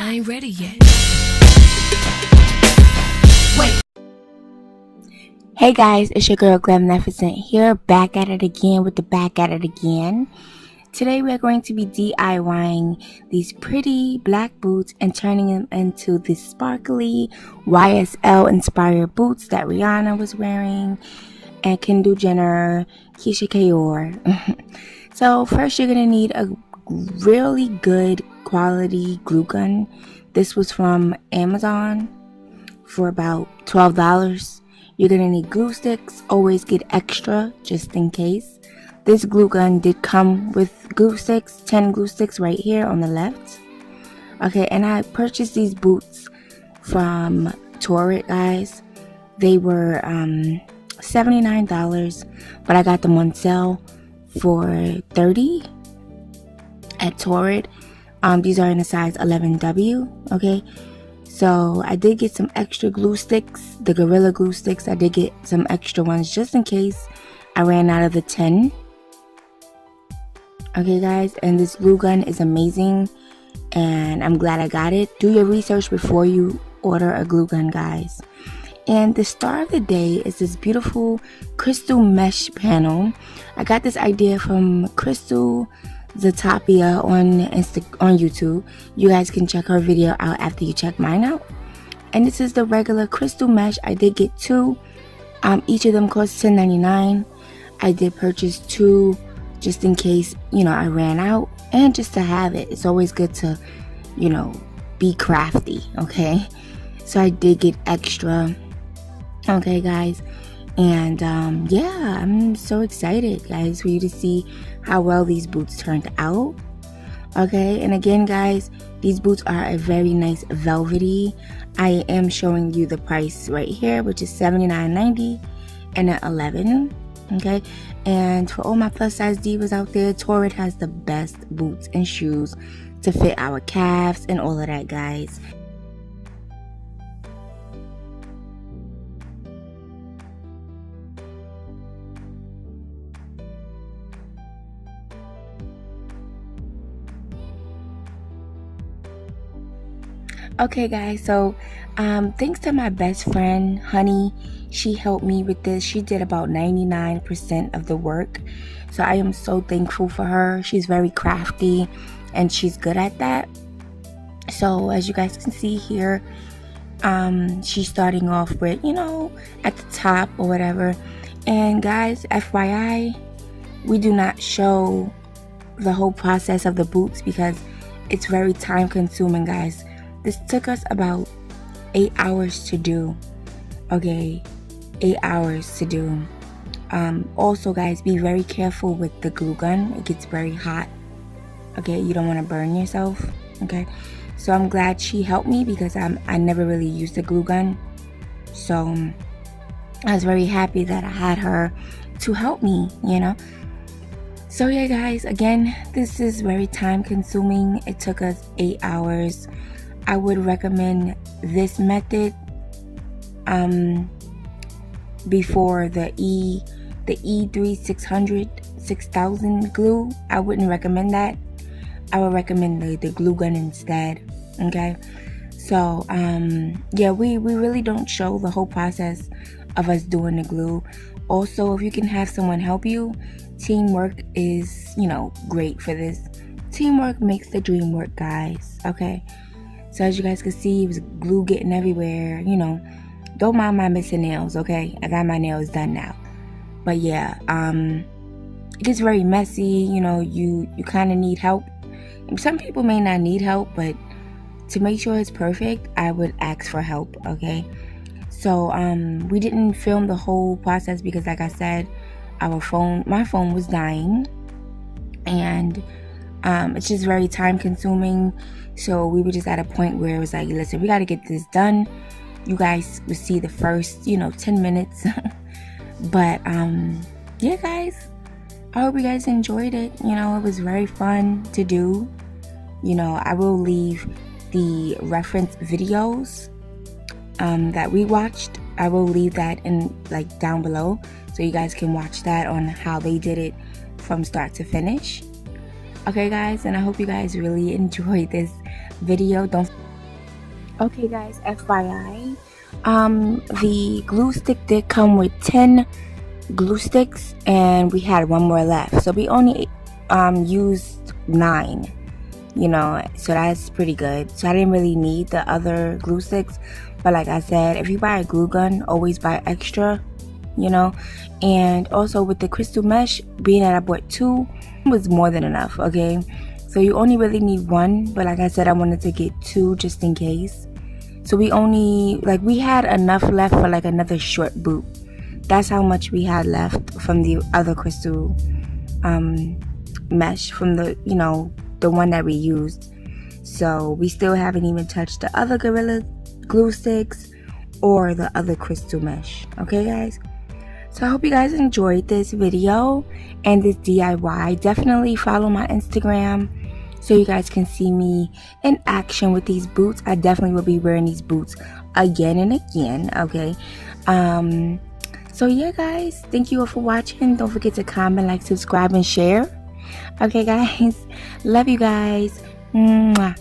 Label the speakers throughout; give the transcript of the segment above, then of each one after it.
Speaker 1: I ain't ready yet. Wait.
Speaker 2: Hey guys, it's your girl GlamNefercent here, back at it again with the back at it again. Today we're going to be DIYing these pretty black boots and turning them into the sparkly YSL inspired boots that Rihanna was wearing and Kendall Jenner, Keisha Kaur. So first you're going to need a really good quality glue gun. This was from Amazon for about $12. You're going to need glue sticks. Always get extra just in case. This glue gun did come with glue sticks, 10 glue sticks right here on the left. Okay, and I purchased these boots from TORRID, guys. They were $79, but I got them on sale for $30 at TORRID. These are in a size 11W, okay? So I did get some extra glue sticks, the Gorilla glue sticks. I did get some extra ones just in case I ran out of the 10. Okay guys, and this glue gun is amazing and I'm glad I got it. Do your research before you order a glue gun, guys. And the star of the day is this beautiful crystal mesh panel. I got this idea from Cristal on YouTube. You guys can check her video out after you check mine out. And this is the regular crystal mesh. I did get two. Each of them cost $10.99. I did purchase two just in case, I ran out, and just to have it. It's always good to, be crafty, okay? So I did get extra, okay, guys? And yeah, I'm so excited, guys, for you to see how well these boots turned out. Okay, and again, guys, these boots are a very nice velvety. I am showing you the price right here, which is $79.90 and at $11. Okay, and for all my plus size divas out there, TORRID has the best boots and shoes to fit our calves and all of that, guys. Okay guys, so thanks to my best friend Honey, she helped me with this. She did about 99% of the work, so I am so thankful for her. She's very crafty and she's good at that. So as you guys can see here, she's starting off with, at the top or whatever. And guys, FYI, we do not show the whole process of the boots because it's very time consuming, guys. This took us about 8 hours to do. Okay, 8 hours to do. Also, guys, be very careful with the glue gun. It gets very hot. Okay, you don't want to burn yourself. Okay, so I'm glad she helped me because I never really used a glue gun. So I was very happy that I had her to help me, So yeah, guys, again, this is very time consuming. It took us 8 hours. I would recommend this method before the E3600 6000 glue. I wouldn't recommend that. I would recommend the glue gun instead. Okay, so yeah, we really don't show the whole process of us doing the glue. Also, if you can have someone help you, teamwork is great for this. Teamwork makes the dream work, guys. Okay, so as you guys can see, it was glue getting everywhere. Don't mind my missing nails, okay? I got my nails done now. But yeah, it gets very messy. You kind of need help. Some people may not need help, but to make sure it's perfect, I would ask for help, okay? So we didn't film the whole process because, like I said, my phone was dying, and it's just very time consuming. So we were just at a point where it was like, listen, we got to get this done. You guys will see the first 10 minutes. But yeah, guys, I hope you guys enjoyed it. It was very fun to do. I will leave the reference videos that we watched. I will leave that in down below so you guys can watch that on how they did it from start to finish. Okay guys, and I hope you guys really enjoyed this video. Okay guys, FYI, the glue stick did come with 10 glue sticks and we had one more left, so we only used 9, you know, so that's pretty good. So I didn't really need the other glue sticks, but like I said, if you buy a glue gun, always buy extra, you know. And also with the crystal mesh, being that I bought 2 was more than enough. Okay, so you only really need 1, but like I said, I wanted to get 2 just in case. So we only, like, we had enough left for like another short boot. That's how much we had left from the other crystal mesh, from the, you know, the one that we used. So we still haven't even touched the other Gorilla glue sticks or the other crystal mesh. Okay guys, so I hope you guys enjoyed this video and this DIY. Definitely follow my Instagram so you guys can see me in action with these boots. I definitely will be wearing these boots again and again. Okay, so yeah guys, thank you all for watching. Don't forget to comment, like, subscribe, and share. Okay guys, love you guys. Mwah.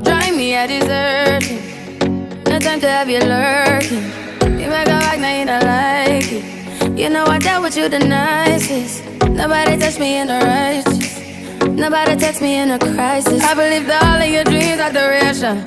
Speaker 1: Drive me a desertion. No time to have you lurking. You make a back, now you don't like it. You know I dealt with you the nicest. Nobody touched me in the righteous. Nobody text me in a crisis. I believed all of your dreams are duration.